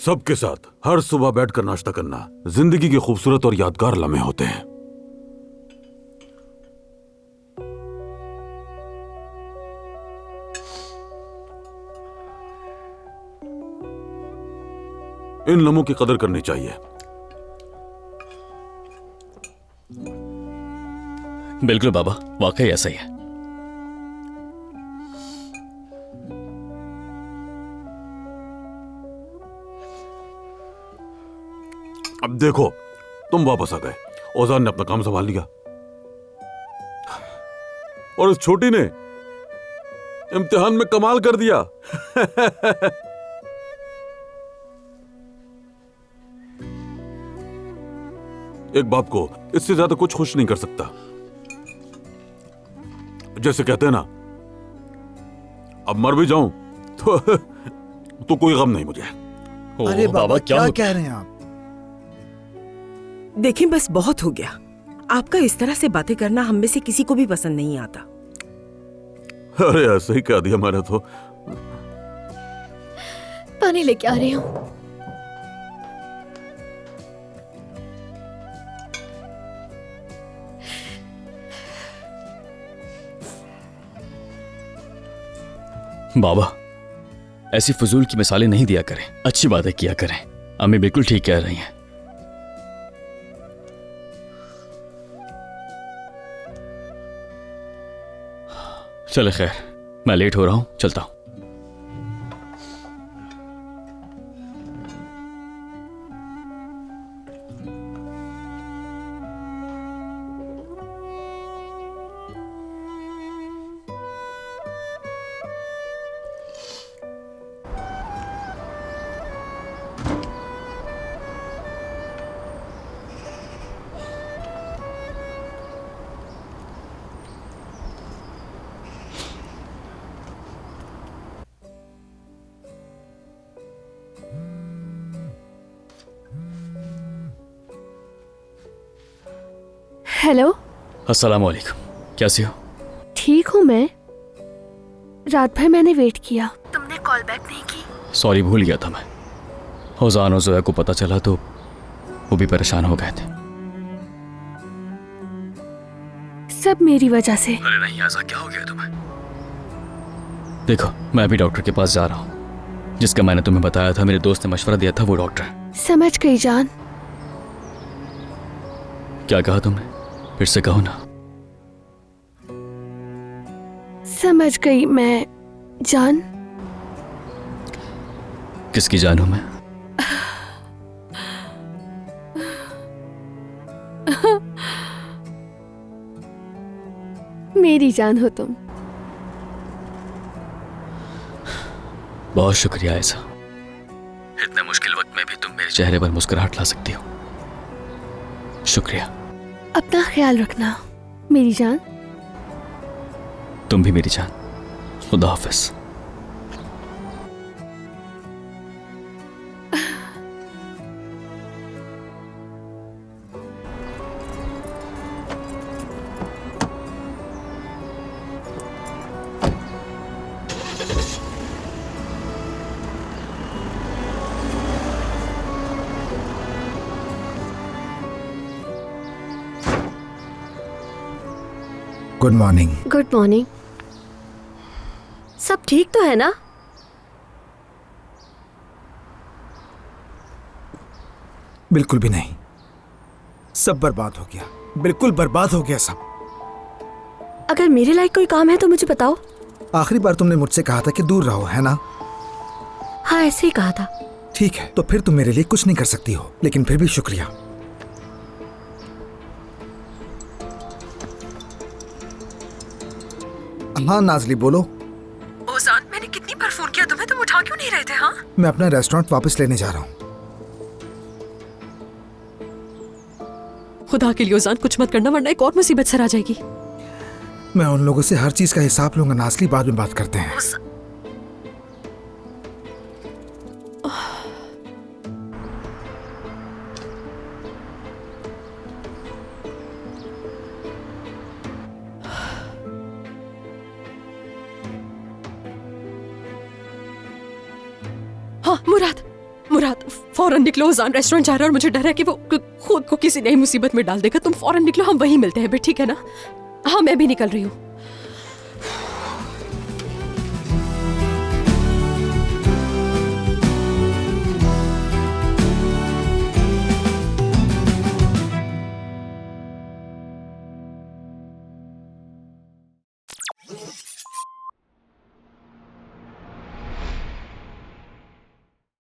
सबके साथ हर सुबह बैठकर नाश्ता करना जिंदगी के खूबसूरत और यादगार लम्हे होते हैं। इन लम्हों की कदर करनी चाहिए। बिल्कुल बाबा, वाकई ऐसा ही है। अब देखो, तुम वापस आ गए, औजान ने अपना काम संभाल लिया और उस छोटी ने इम्तिहान में कमाल कर दिया। एक बाप को इससे ज्यादा कुछ खुश नहीं कर सकता। जैसे कहते हैं ना, अब मर भी जाऊं तो कोई गम नहीं मुझे। अरे बाबा क्या कह रहे हैं आप? देखिए, बस बहुत हो गया। आपका इस तरह से बातें करना हम में से किसी को भी पसंद नहीं आता। अरे ऐसे ही कह दिया मैंने तो। पानी लेके आ रही हूँ। बाबा, ऐसी फजूल की मिसालें नहीं दिया करें, अच्छी बातें किया करें। अम्मी बिल्कुल ठीक कह रही हैं। चले खैर, मैं लेट हो रहा हूं, चलता हूं। हेलो। अस्सलाम वालेकुम, कैसी हो? ठीक हूँ मैं। रात भर मैंने वेट किया, तुमने कॉल बैक नहीं की। सॉरी, भूल गया था मैं। औजान और जोया को पता चला तो वो भी परेशान हो गए थे। सब मेरी वजह से। अरे नहीं ऐसा क्या हो गया तुम्हें? देखो, मैं अभी डॉक्टर के पास जा रहा हूँ। जिसका मैंने तुम्हें बताया था, मेरे दोस्त ने मशवरा दिया था, वो डॉक्टर। समझ गई जान। क्या कहा तुमने? फिर से कहो ना। समझ गई मैं जान। किसकी जान हूं मैं? मेरी जान हो तुम। बहुत शुक्रिया ऐसा। इतने मुश्किल वक्त में भी तुम मेरे चेहरे पर मुस्कुराहट ला सकती हो। शुक्रिया। अपना ख्याल रखना मेरी जान। तुम भी मेरी जान। खुदा हाफिज। Good morning. Good morning. सब ठीक तो है ना? बिल्कुल भी नहीं, सब बर्बाद हो गया, बिल्कुल बर्बाद हो गया सब। अगर मेरे लायक कोई काम है तो मुझे बताओ। आखिरी बार तुमने मुझसे कहा था कि दूर रहो, है ना? हाँ, ऐसे ही कहा था। ठीक है, तो फिर तुम मेरे लिए कुछ नहीं कर सकती हो, लेकिन फिर भी शुक्रिया। हाँ नाजली बोलो। ओजान, मैंने कितनी बार फोन किया तुम्हें, तुम उठा क्यों नहीं रहे थे? हाँ, मैं अपना रेस्टोरेंट वापस लेने जा रहा हूँ। खुदा के लिए ओजान, कुछ मत करना वरना एक और मुसीबत सर आ जाएगी। मैं उन लोगों से हर चीज का हिसाब लूंगा नाजली, बाद में बात करते हैं। हाँ मुराद, मुराद फौरन निकलो, जान रेस्टोरेंट जा रहा है और मुझे डर है कि वो खुद को किसी नई मुसीबत में डाल देगा। तुम फौरन निकलो, हम वहीं मिलते हैं, ठीक है ना? हाँ, मैं भी निकल रही हूँ।